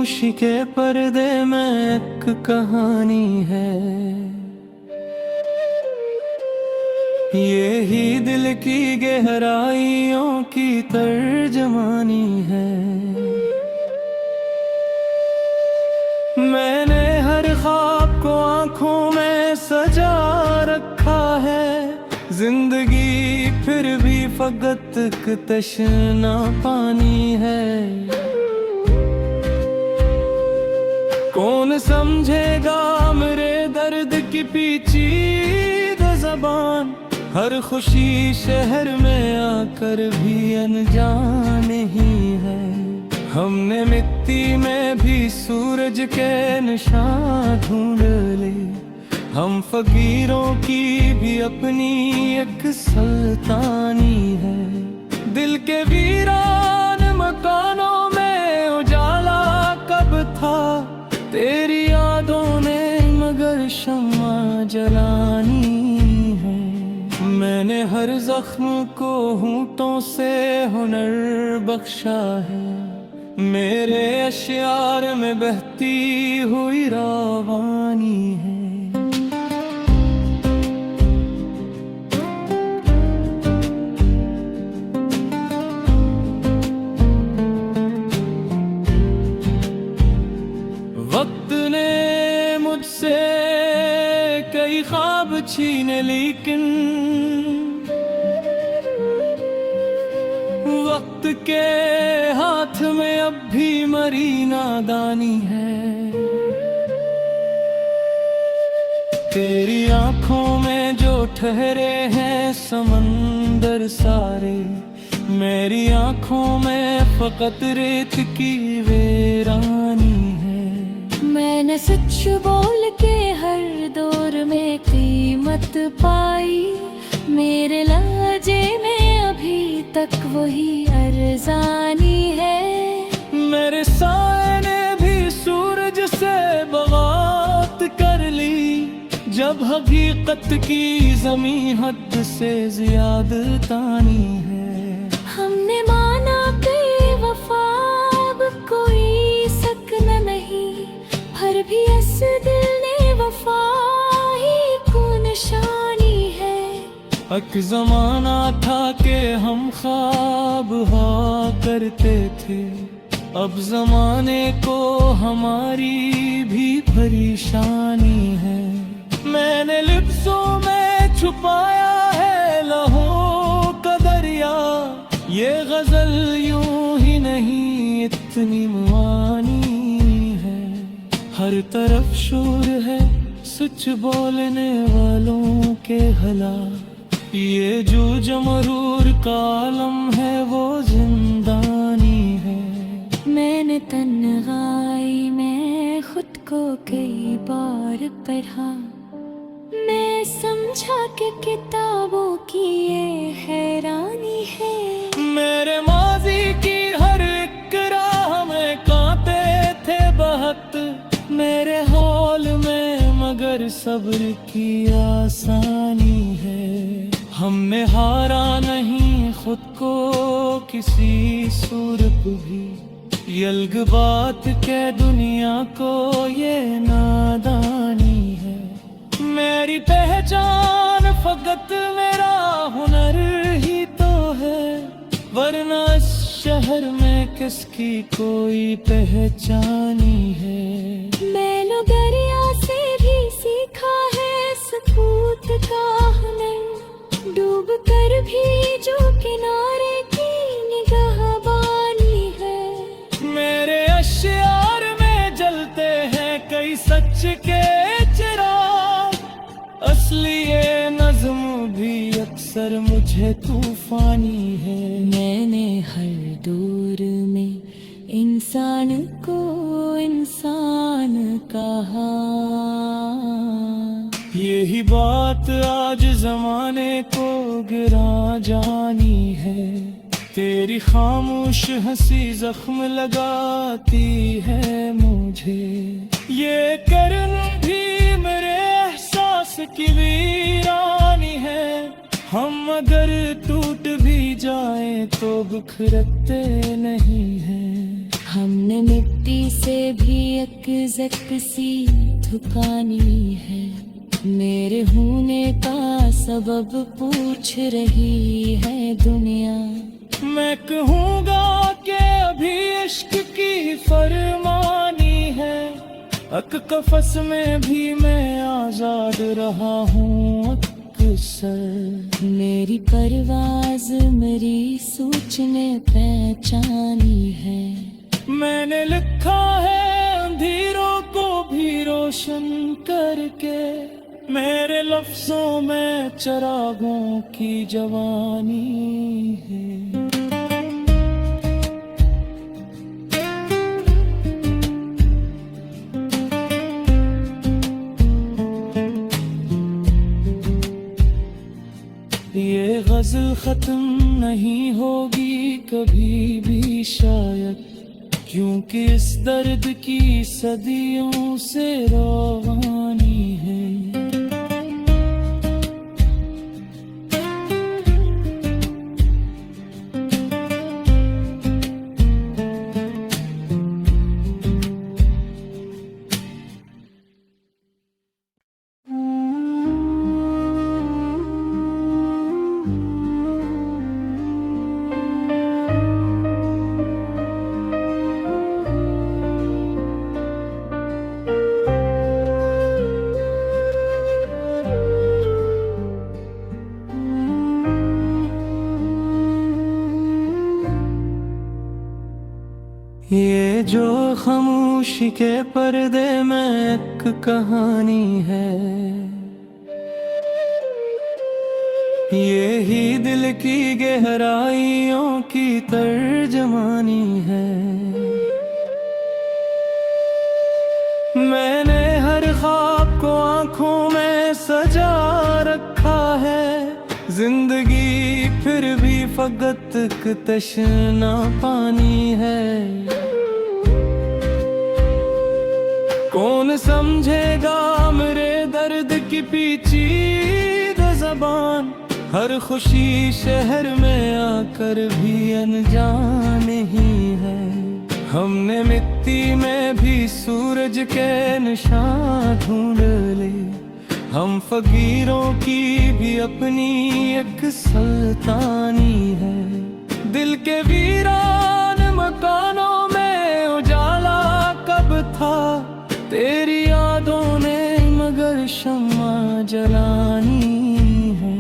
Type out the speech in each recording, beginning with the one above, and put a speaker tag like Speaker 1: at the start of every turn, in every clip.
Speaker 1: खामोशी के पर्दे में एक कहानी है, ये ही दिल की गहराइयों की तर्जमानी है। मैंने हर ख्वाब को आंखों में सजा रखा है, जिंदगी फिर भी फकत एक तशना पानी है। कौन समझेगा मेरे दर्द की पेचीदा ज़बान, हर खुशी शहर में आकर भी अनजान ही है। हमने मिट्टी में भी सूरज के निशान ढूंढ ले, हम फकीरों की भी अपनी एक सुल्तानी है। दिल के वीरान मकानों में उजाला कब था, तेरी यादों ने मगर शम्मा जलानी है। मैंने हर जख्म को होंठों से हुनर बख्शा है, मेरे अश्यार में बहती हुई रवानी है। वक्त ने मुझसे कई ख्वाब छीने, लेकिन वक्त के हाथ में अब भी मरी नादानी है। तेरी आंखों में जो ठहरे हैं समंदर सारे, मेरी आंखों में फकत रेत की वीरानी है।
Speaker 2: मैंने सच बोल के हर दौर में कीमत पाई, मेरे लहजे में अभी तक वही अरज़ानी है।
Speaker 1: मेरे साए ने भी सूरज से बगावत कर ली, जब हकीकत की ज़मीं हद से ज़्यादा तानी है।
Speaker 2: हमने माना बेवफा अब कोई सकना नहीं, पर भी इस दिल ने वफा ही को निशानी है।
Speaker 1: एक ज़माना था कि हम ख्वाब हाँ करते थे, अब ज़माने को हमारी भी परेशानी है। मैंने लिप्सों में छुपाया है लहों का दरिया, ये गज़ल यूं ही नहीं इतनी मुआनी है। हर तरफ शोर है सच बोलने वालों के हला, ये जो जमरूर का आलम है वो जिंदानी है।
Speaker 2: मैंने तन्हाई में खुद को कई बार पढ़ा, मैं समझा कि किताबों की ये हैरानी है।
Speaker 1: मेरे माजी की हर एक राह में कांटे थे बहत, मेरे हौल में मगर सब्र की आसानी है। हमने हारा नहीं खुद को किसी सूरत भी, यल्ग बात के दुनिया को ये नादानी है। मेरी पहचान फकत मेरा हुनर ही तो है, वरना इस शहर में किसकी कोई पहचानी है।
Speaker 2: मैंने दरिया से भी सीखा है सकूत का हुनर, डूब कर भी जो किनारे की निगाहबानी है।
Speaker 1: मेरे अश्यार में जलते हैं कई सच के चिराग, असली ये नज़्म भी अक्सर मुझे तूफानी है।
Speaker 2: मैंने हर दौर में इंसान को इंसान कहा,
Speaker 1: यही बात आज ज़माने को गिरा जानी है। तेरी खामोश हंसी जख्म लगाती है मुझे, ये करन भी मेरे एहसास की वीरानी है। हम अगर टूट भी जाएं तो बिखरते नहीं हैं।
Speaker 2: हमने मिट्टी से भी एक जक सी थकानी है। मेरे होने का सबब पूछ रही है दुनिया।
Speaker 1: मैं कहूँगा कि अभी इश्क की फरमानी है। अक कफस में भी मैं आजाद रहा हूँ अक्सर।
Speaker 2: मेरी परवाज मेरी सोचने पहचानी है।
Speaker 1: मैंने लिखा है अंधेरों को भी रोशन करके। मेरे लफ्जों में चिरागों की जवानी है। ये गजल खत्म नहीं होगी कभी भी शायद, क्योंकि इस दर्द की सदियों से रवानी है। ये जो खामोशी के पर्दे में एक कहानी है, ये ही दिल की गहराइयों की तर्जमानी है। मैंने हर ख्वाब को आंखों में सजा रखा है। जिंदगी फिर भी फकत एक तशना पानी है। कौन समझेगा मेरे दर्द की पेचीदा ज़बान। हर खुशी शहर में आकर भी अनजान ही है। हमने मिट्टी में भी सूरज के निशान ढूंढ ले। हम फकीरों की भी अपनी एक सुल्तानी है। दिल के वीरान मकानों में उजाला कब था, तेरी यादों ने मगर शम्मा जलानी है।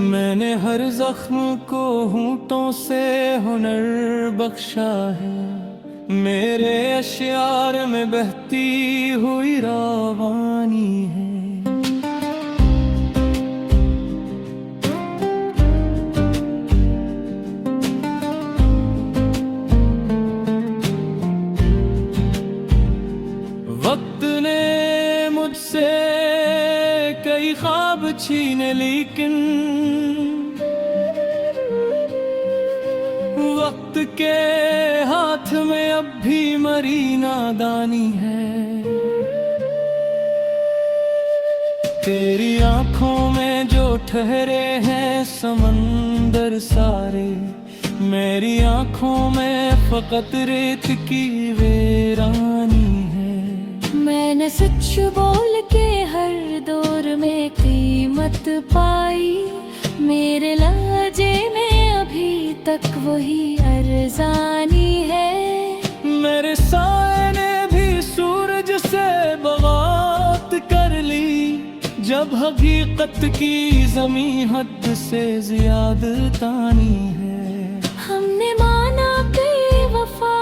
Speaker 1: मैंने हर जख्म को होंठों से हुनर बख्शा है। मेरे अश्यार में बहती हुई रवानी है। वक्त ने मुझसे कई ख्वाब छीने, लेकिन वक्त के हाथ में अब भी मरी नादानी है। तेरी आंखों में जो ठहरे हैं समंदर सारे, मेरी आंखों में फकत रेत की वीरानी है।
Speaker 2: मैंने सच बोल के हर दौर में कीमत पाई। मेरे लहजे में अभी तक वही अरज़ानी है।
Speaker 1: मेरे साए ने भी सूरज से बगावत कर ली। जब हकीकत की ज़मीं हद से ज़्यादा तानी है।
Speaker 2: हमने माना बेवफा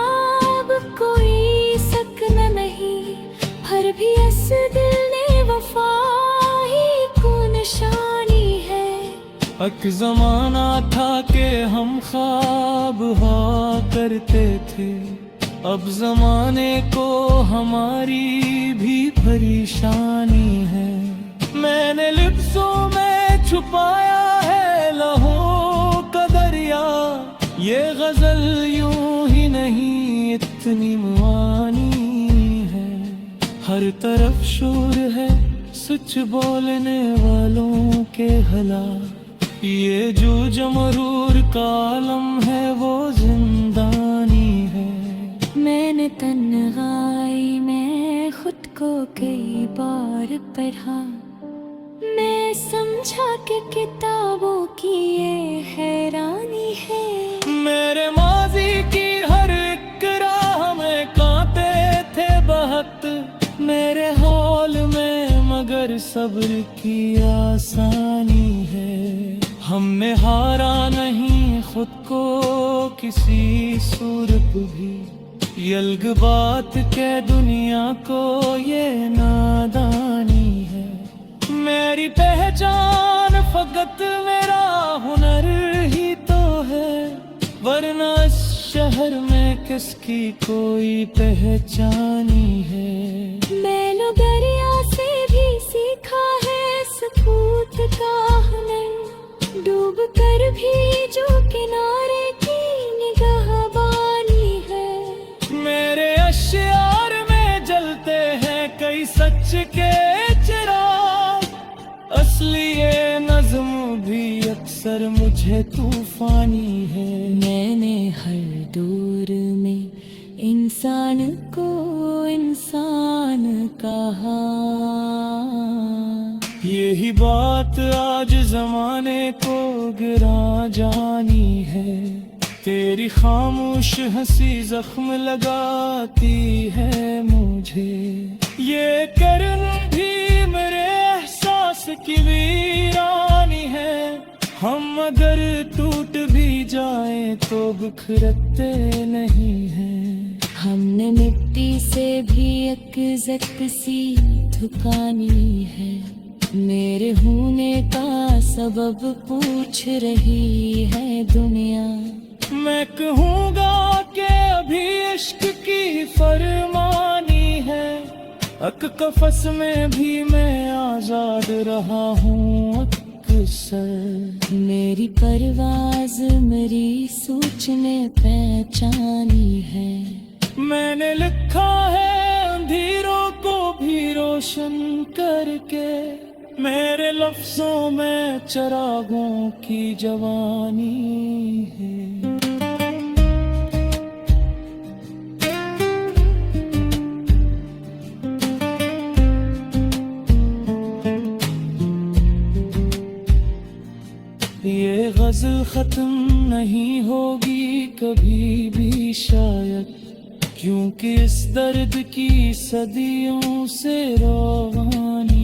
Speaker 2: अब कोई सकना नहीं, पर भी इस दिल ने वफा ही को निशानी है।
Speaker 1: एक ज़माना था कि हम ख्वाब हुआ करते थे, अब ज़माने को हमारी भी परेशानी है। मैंने लिप्सों में छुपाया है लहू का दरिया। ये गजल यूं ही नहीं इतनी मुआनी है। हर तरफ शोर है सच बोलने वालों के हला। ये जो मरूर का आलम है वो जिंदानी है।
Speaker 2: मैंने तन्हाई में खुद को कई बार पढ़ा, मैं समझा कि किताबों की ये हैरानी है।
Speaker 1: मेरे माजी की हर एक राह में कांटे थे बहुत, मेरे हौल में मगर सब्र की आसानी है। हमने हारा नहीं खुद को किसी सूरत भी, यल्ग बात के दुनिया को ये नादानी है। मेरी पहचान फकत मेरा हुनर ही तो है, वरना इस शहर में किसकी कोई पहचानी है।
Speaker 2: मैंने दरिया से भी सीखा है सकूत का हुनर, डूब कर भी जो किनारे की निगाहबानी है।
Speaker 1: मेरे अश्यार में जलते हैं कई सच के चिराग, असली ये नज़्म भी अक्सर मुझे तूफानी है।
Speaker 2: मैंने हर दौर में इंसान को इंसान कहा,
Speaker 1: यही बात आज जमाने को गिरा जानी है। तेरी खामोश हंसी जख्म लगाती है मुझे, ये करन भी मेरे एहसास की वीरानी है। हम अगर टूट भी जाए तो बिखरते नहीं हैं।
Speaker 2: हमने मिट्टी से भी एक जक सी झुकानी है, मेरे होने का सबब पूछ रही है दुनिया।
Speaker 1: मैं कहूँगा कि अभी इश्क की फरमानी है, अक कफस में भी मैं आजाद रहा हूँ अक्सर।
Speaker 2: मेरी परवाज मेरी सोच ने पहचानी है,
Speaker 1: मैंने लिखा है अंधेरों को भी रोशन करके, मेरे लफ्जों में चिरागों की जवानी है। ये गजल खत्म नहीं होगी कभी भी शायद, क्योंकि इस दर्द की सदियों से रोवानी